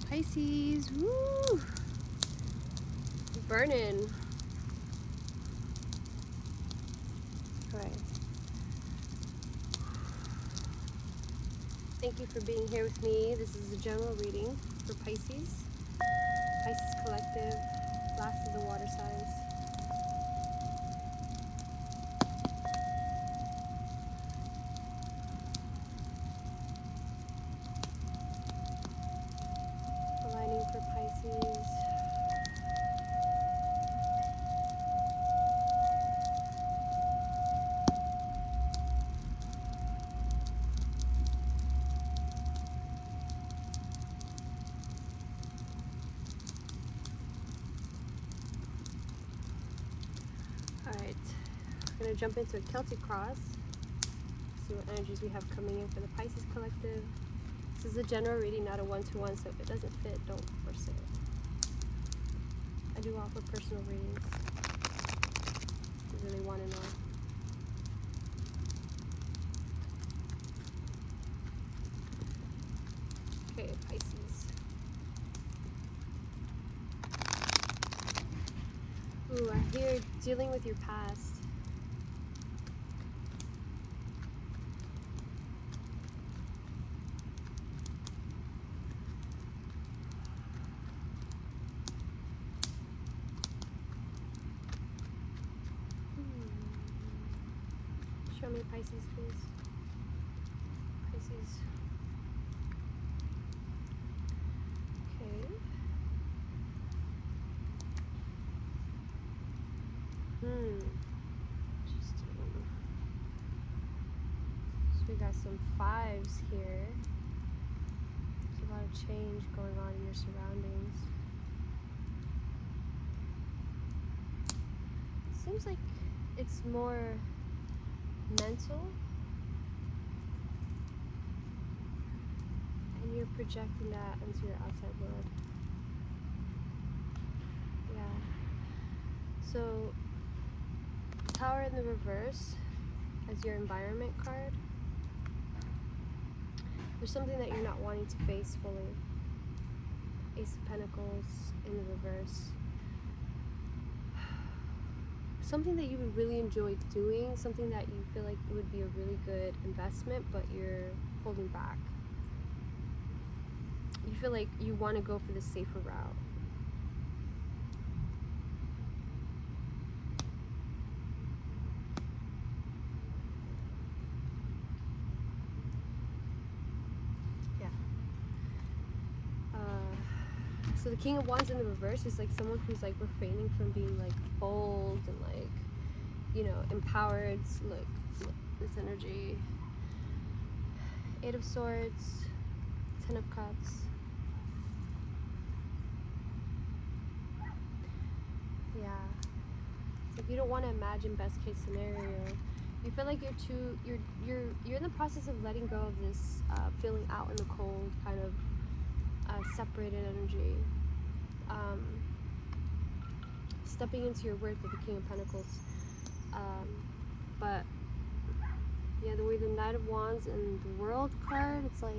Pisces, woo! Burning. Alright. Thank you for being here with me. This is a general reading for Pisces. Pisces Collective, last of the water signs. Aligning for Pisces. Alright, we're going to jump into a Celtic cross. See what energies we have coming in for the Pisces Collective. This is a general reading, not a one-to-one, so if it doesn't fit, don't force it. I do offer personal readings if you really want to know. Okay, Pisces. Ooh, I hear dealing with your past. Show me Pisces, please. Pisces. Okay. Interesting. So we got some fives here. There's a lot of change going on in your surroundings. Seems like it's more mental, and you're projecting that into your outside world. Yeah. So, Tower in the reverse as your environment card. There's something that you're not wanting to face fully. Ace of Pentacles in the reverse. Something that you would really enjoy doing, something that you feel like would be a really good investment, but you're holding back. You feel like you want to go for the safer route. Yeah. So the King of Wands in the reverse is like someone who's like refraining from being like bold and like, you know, empowered. Look, this energy. Eight of Swords, Ten of Cups. Yeah. It's like you don't want to imagine best case scenario. You feel like you're in the process of letting go of this feeling out in the cold, kind of separated energy. Stepping into your worth with the King of Pentacles. But yeah, the way the Knight of Wands and the World card, it's like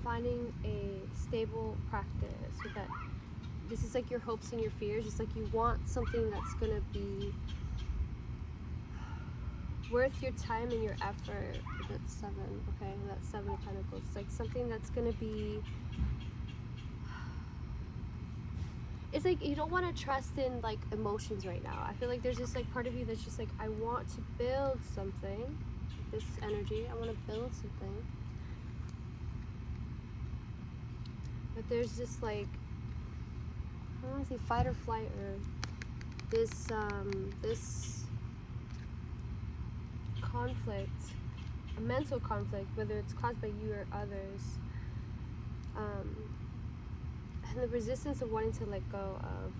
finding a stable practice with that. This is like your hopes and your fears. It's like you want something that's gonna be worth your time and your effort. That's seven, okay? That's Seven of Pentacles. It's like something that's gonna be, it's like you don't want to trust in like emotions right now. I feel like there's this like part of you that's just like, I want to build something. This energy, I want to build something. But there's this like, I don't want to say fight or flight, or this this conflict, a mental conflict, whether it's caused by you or others, and the resistance of wanting to let go of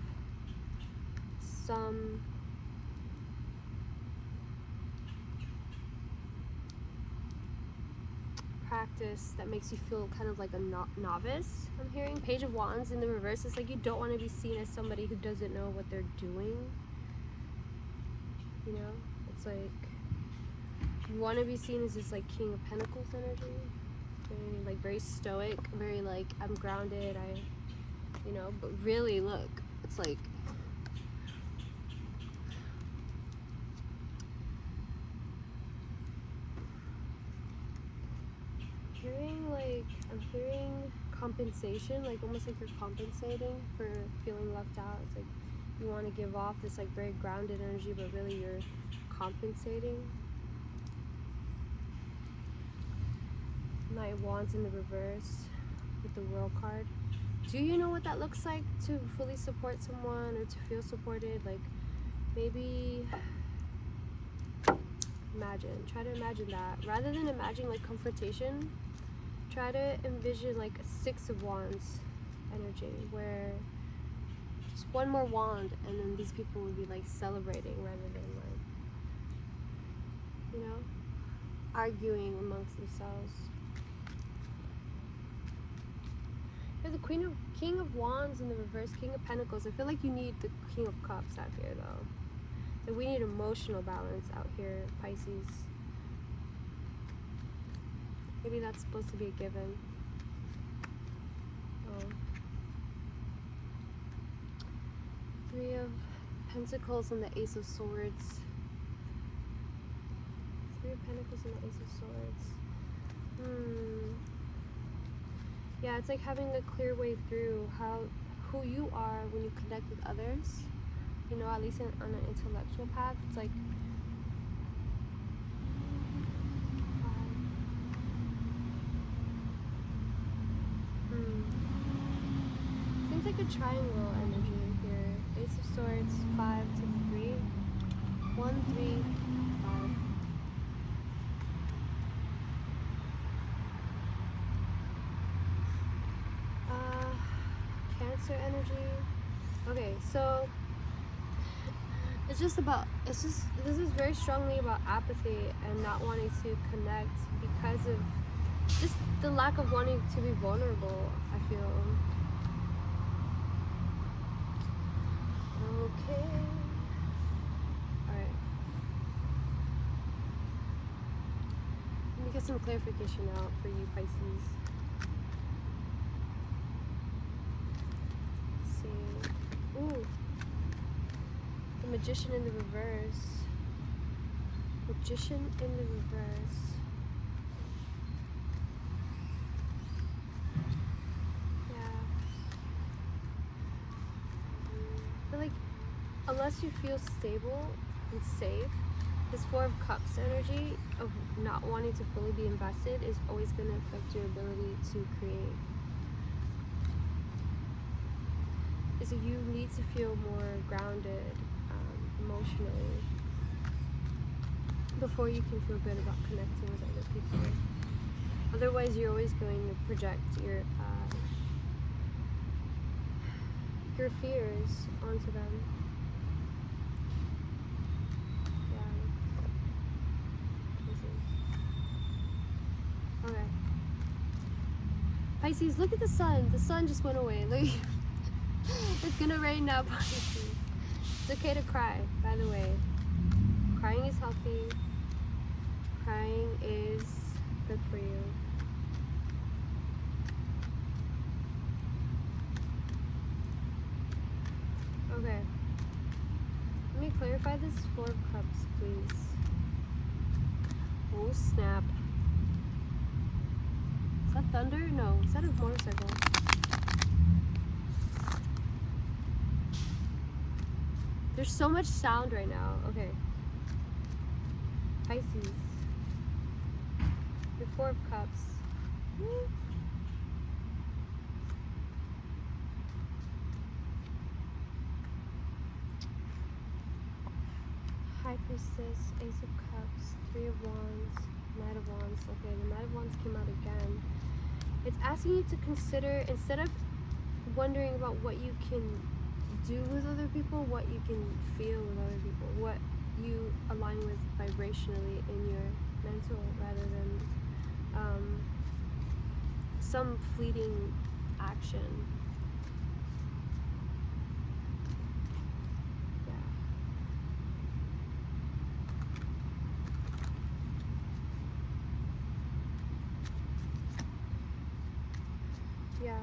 some practice that makes you feel kind of like a novice. I'm hearing Page of Wands in the reverse. It's like you don't want to be seen as somebody who doesn't know what they're doing. You know, it's like you want to be seen as this like King of Pentacles energy, very, like very stoic, very like I'm grounded, you know, but really look, it's like I'm hearing compensation, like almost like you're compensating for feeling left out. It's like you want to give off this like very grounded energy, but really you're compensating. Knight of Wands in the reverse with the World card. Do you know what that looks like to fully support someone or to feel supported? Like maybe try to imagine that. Rather than imagining like confrontation, try to envision like a Six of Wands energy where just one more wand and then these people would be like celebrating rather than like, you know, arguing amongst themselves. There's the King of Wands in the reverse, King of Pentacles. I feel like you need the King of Cups out here though. So we need emotional balance out here, Pisces. Maybe that's supposed to be a given. Oh. Three of Pentacles and the Ace of Swords. Three of Pentacles and the Ace of Swords. Yeah, it's like having a clear way through who you are when you connect with others. You know, at least on an intellectual path. It's like seems like a triangle energy here. Ace of Swords, 5 to 3. 1, 3, 5. Cancer energy. Okay, so this is very strongly about apathy and not wanting to connect because of just the lack of wanting to be vulnerable, I feel. Okay. Alright. Let me get some clarification out for you, Pisces. Let's see. Ooh. The Magician in the reverse. Magician in the reverse. Unless you feel stable and safe, this Four of Cups energy of not wanting to fully be invested is always going to affect your ability to create. So you need to feel more grounded emotionally before you can feel good about connecting with other people. Otherwise, you're always going to project your fears onto them. Okay. Pisces, look at the sun. The sun just went away. Look. It's gonna rain now, Pisces. It's okay to cry, by the way. Crying is healthy. Crying is good for you. Okay. Let me clarify this Four of Cups, please. Oh, snap. Is that thunder? No. Is that a motorcycle? There's so much sound right now. Okay. Pisces. The Four of Cups. High Priestess, Ace of Cups, Three of Wands, Knight of Wands. Okay, the Knight of Wands came out again. It's asking you to consider, instead of wondering about what you can do with other people, what you can feel with other people, what you align with vibrationally in your mental, rather than some fleeting action. Yeah.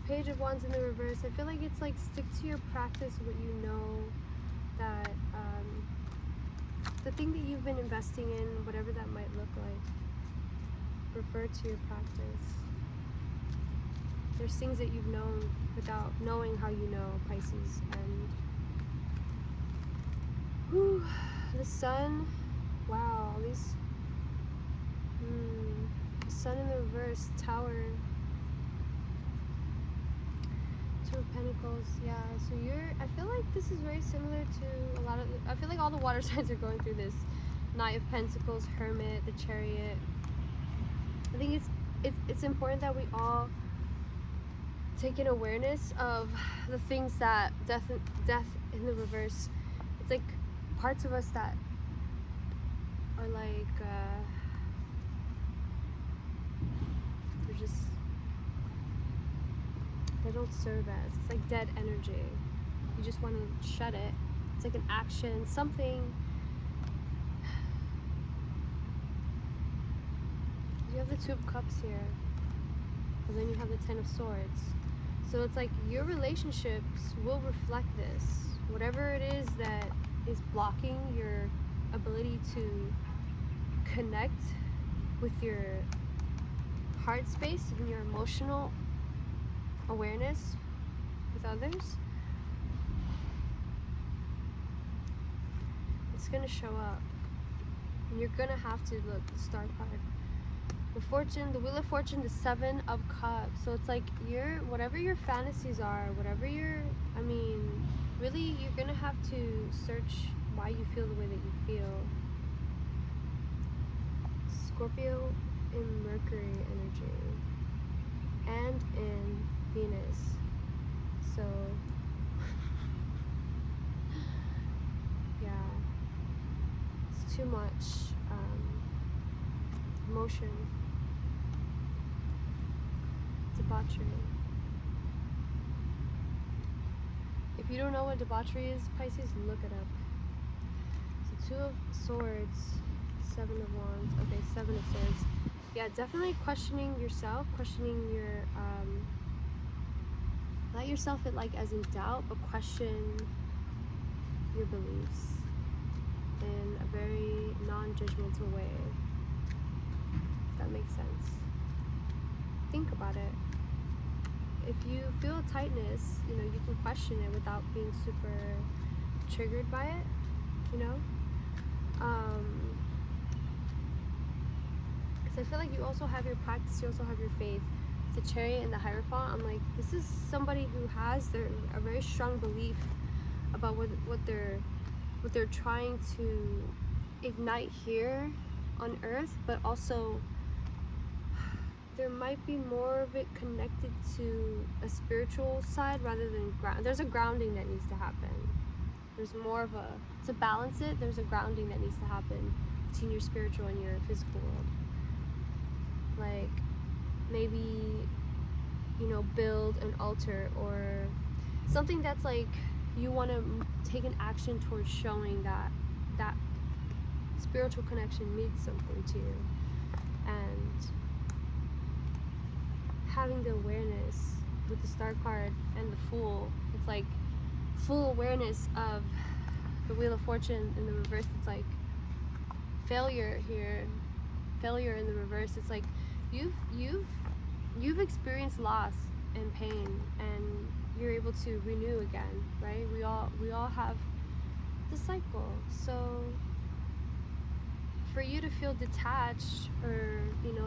Page of Wands in the reverse. I feel like it's like stick to your practice, what you know, that the thing that you've been investing in, whatever that might look like, refer to your practice. There's things that you've known without knowing how you know, Pisces. And whew, the sun, wow, all these, the sun in the reverse, Tower, Two of Pentacles, yeah. So I feel like this is very similar to a lot of, I feel like all the water signs are going through this. Knight of Pentacles, Hermit, the Chariot. I think it's important that we all take an awareness of the things that death in the reverse. It's like parts of us that are like they're just, they don't serve us. It's like dead energy. You just want to shut it. It's like an action, something. You have the Two of Cups here, and then you have the Ten of Swords. So it's like your relationships will reflect this. Whatever it is that is blocking your ability to connect with your heart space and your emotional awareness with others, it's gonna show up. And you're gonna have to look, the Star card. The Fortune, the Wheel of Fortune, the Seven of Cups. So it's like whatever your fantasies are, whatever really you're gonna have to search why you feel the way that you feel. Scorpio in Mercury energy and in Venus. So yeah, it's too much emotion. Debauchery. If you don't know what debauchery is, Pisces, look it up. So Two of Swords, Seven of Wands. Okay, Seven of Swords. Yeah, definitely questioning yourself, questioning your not yourself as in doubt, but question your beliefs in a very non-judgmental way. If that makes sense. Think about it. If you feel a tightness, you can question it without being super triggered by it, because I feel like you also have your practice, you also have your faith. The Chariot and the Hierophant, I'm like, this is somebody who has a very strong belief about what they're trying to ignite here on Earth, but also there might be more of it connected to a spiritual side rather than there's a grounding that needs to happen. There's more of to balance it, there's a grounding that needs to happen between your spiritual and your physical world. Like maybe, build an altar or something that's like you want to take an action towards showing that spiritual connection means something to you. And having the awareness with the Star card and the Fool, it's like full awareness of the Wheel of Fortune in the reverse. It's like failure here, failure in the reverse. It's like you've experienced loss and pain, and you're able to renew again, right? We all have the cycle. So for you to feel detached or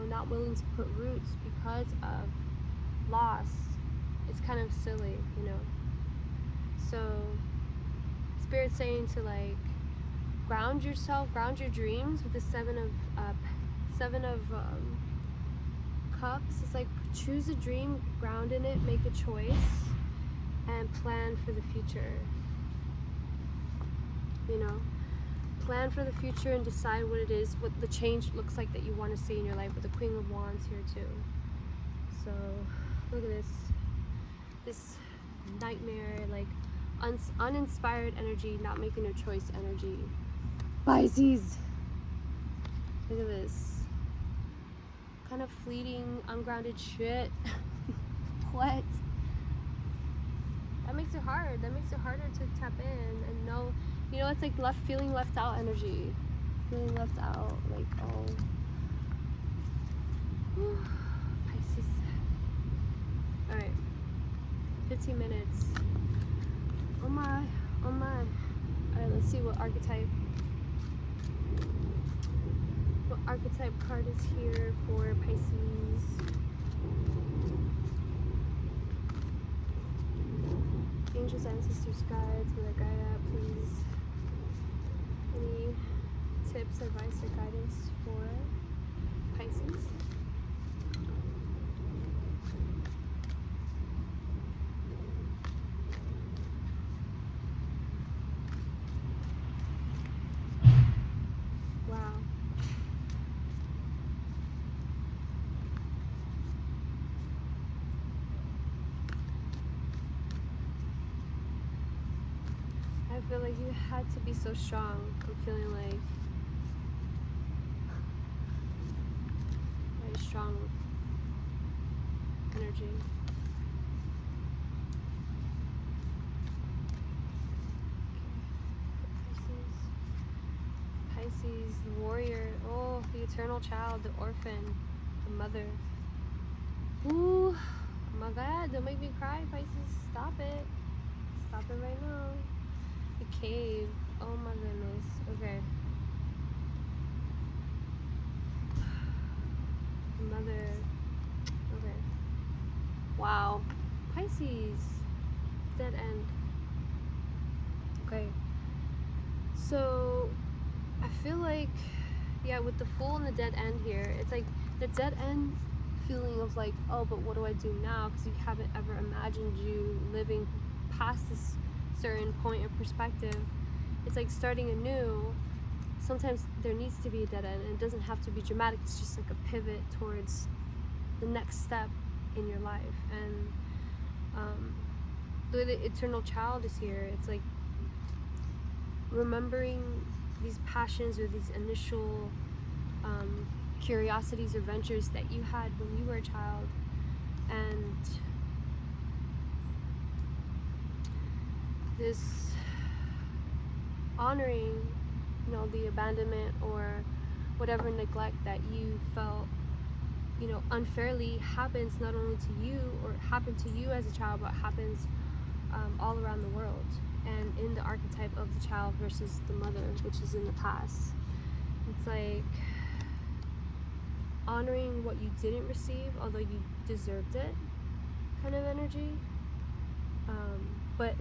not willing to put roots because of loss, it's kind of silly, So Spirit's saying to ground yourself, ground your dreams with the Seven of Cups. It's like choose a dream, ground in it, make a choice, and plan for the future. Plan for the future and decide what it is, what the change looks like that you want to see in your life, with the Queen of Wands here too. So look at this nightmare, uninspired energy, not making a choice energy. Pisces, look at this kind of fleeting, ungrounded shit. Of What? That makes it hard. That makes it harder to tap in and know. You know, it's like feeling left out energy. Feeling left out. Like, oh. Whew. Pisces. Alright. 15 minutes. Oh my. Oh my. Alright, let's see what archetype card is here for Pisces. Angels, ancestors, guides, Mother Gaia, please. Any tips, advice, or guidance for Pisces? Wow. I feel like you had to be so strong. I'm feeling like very strong energy. Pisces, the warrior. Oh, the eternal child, the orphan, the mother. Ooh, oh my God, don't make me cry, Pisces. Stop it. Stop it right now. The cave. Oh my goodness. Okay. Mother. Okay. Wow. Pisces. Dead end. Okay. So, I feel like, yeah, with the Fool and the dead end here, it's like the dead end feeling of like, oh, but what do I do now? Because you haven't ever imagined you living past this certain point of perspective. It's like starting anew. Sometimes there needs to be a dead end, and it doesn't have to be dramatic. It's just like a pivot towards the next step in your life. And the way the eternal child is here, it's like remembering these passions or these initial curiosities or ventures that you had when you were a child, and this honoring, you know, the abandonment or whatever neglect that you felt, you know, unfairly happens not only to you or happened to you as a child, but happens all around the world, and in the archetype of the child versus the mother, which is in the past. It's like honoring what you didn't receive, although you deserved it, kind of energy. But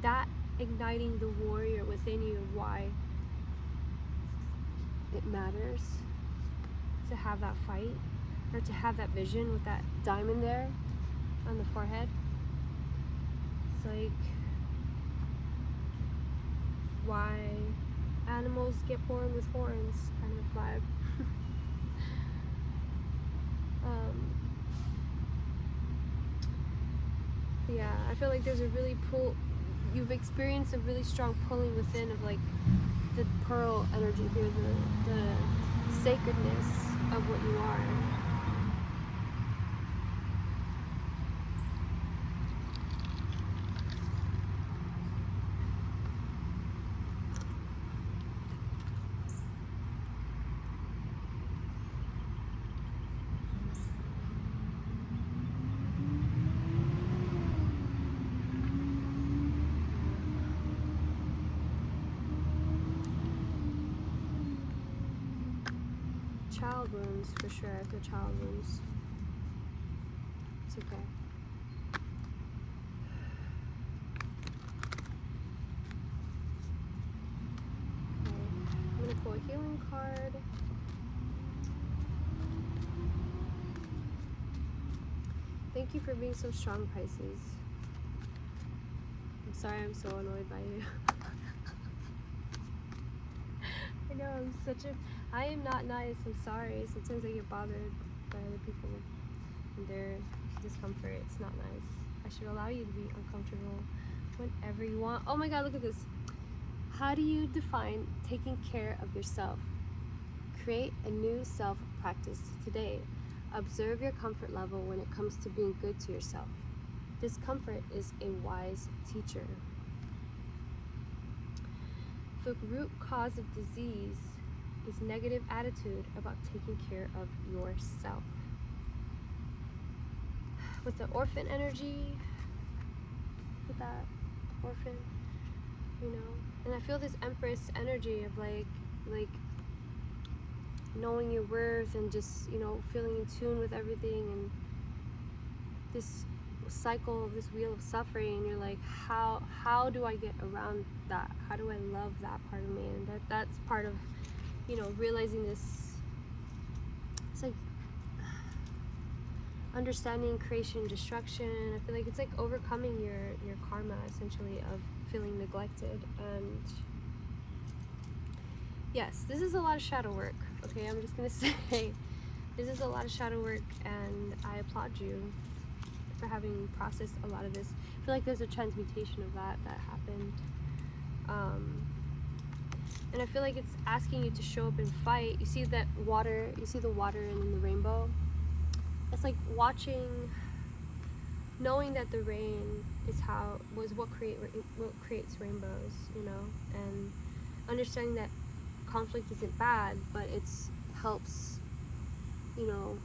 that igniting the warrior within you, why it matters to have that fight, or to have that vision with that diamond there on the forehead. It's like why animals get born with horns kind of vibe. Yeah, I feel like there's a really you've experienced a really strong pulling within of like the pearl energy here, the sacredness of what you are. Child wounds, for sure. I feel child wounds. It's okay. I'm gonna pull a healing card. Thank you for being so strong, Pisces. I'm sorry I'm so annoyed by you. I know, I am not nice, I'm sorry. Sometimes I get bothered by other people and their discomfort. It's not nice. I should allow you to be uncomfortable whenever you want. Oh my God, look at this. How do you define taking care of yourself? Create a new self practice today. Observe your comfort level when it comes to being good to yourself. Discomfort is a wise teacher. The root cause of disease is negative attitude about taking care of yourself. With the orphan energy, with that orphan, you know, and I feel this Empress energy of like knowing your worth and just, you know, feeling in tune with everything, and this cycle of this wheel of suffering, and you're like, how do I get around that? How do I love that part of me? And that's part of, you know, realizing this. It's like understanding creation, destruction. I feel like it's like overcoming your karma, essentially, of feeling neglected. And yes, this is a lot of shadow work. Okay, I'm just gonna say this is a lot of shadow work, and I applaud you for having processed a lot of this. I feel like there's a transmutation of that happened, and I feel like it's asking you to show up and fight. You see that water, you see the water and then the rainbow. It's like watching, knowing that the rain was what creates rainbows, you know, and understanding that conflict isn't bad, but it's helps, you know,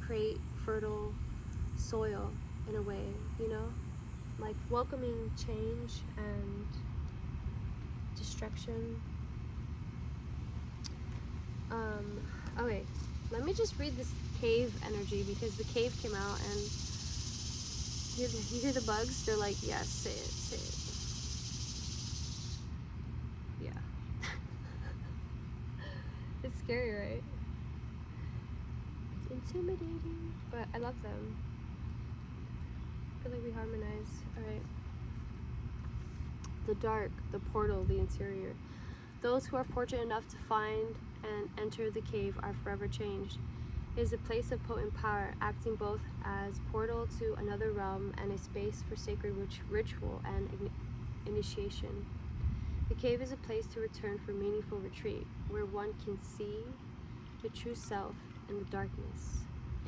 create fertile soil in a way, you know, like welcoming change and destruction. Okay, let me just read this cave energy, because the cave came out, and you hear the bugs? They're like, yes, say it. Yeah. It's scary, right? It's intimidating, but I love them. I feel like we harmonize. Alright. The dark, the portal, the interior. Those who are fortunate enough to find and enter the cave are forever changed. It is a place of potent power, acting both as portal to another realm and a space for sacred ritual and initiation. The cave is a place to return for meaningful retreat, where one can see the true self in the darkness.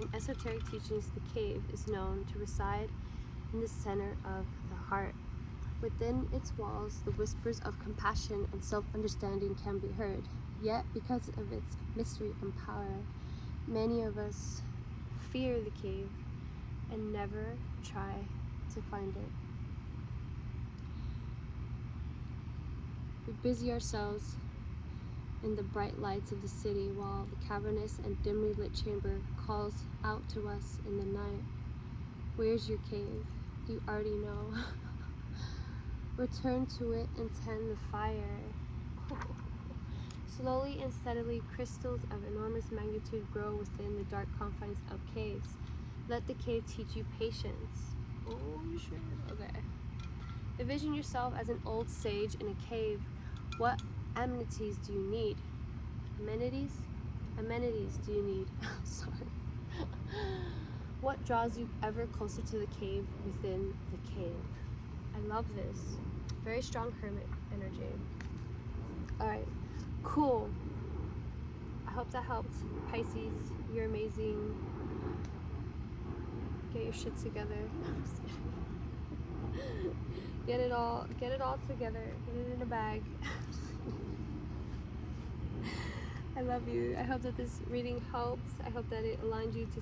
In esoteric teachings, the cave is known to reside in the center of the heart. Within its walls, the whispers of compassion and self-understanding can be heard. Yet, because of its mystery and power, many of us fear the cave and never try to find it. We busy ourselves in the bright lights of the city, while the cavernous and dimly lit chamber calls out to us in the night. Where's your cave? You already know. Return to it and tend the fire. Slowly and steadily, crystals of enormous magnitude grow within the dark confines of caves. Let the cave teach you patience. Oh, shit. Okay. Envision yourself as an old sage in a cave. What amenities do you need? Amenities? Amenities do you need? Sorry. What draws you ever closer to the cave within the cave? I love this. Very strong hermit energy. Alright. Cool. I hope that helped. Pisces, you're amazing. Get your shit together. Get it all together. Get it in a bag. I love you. I hope that this reading helps. I hope that it aligned you to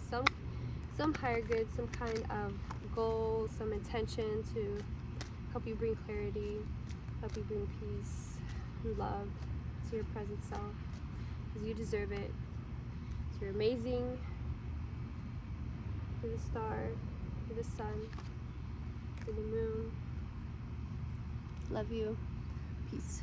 some higher good, some kind of goal, some intention to help you bring clarity, help you bring peace and love to your present self, because you deserve it. So you're amazing. You're the star, you're the sun, you're the moon. Love you. Peace.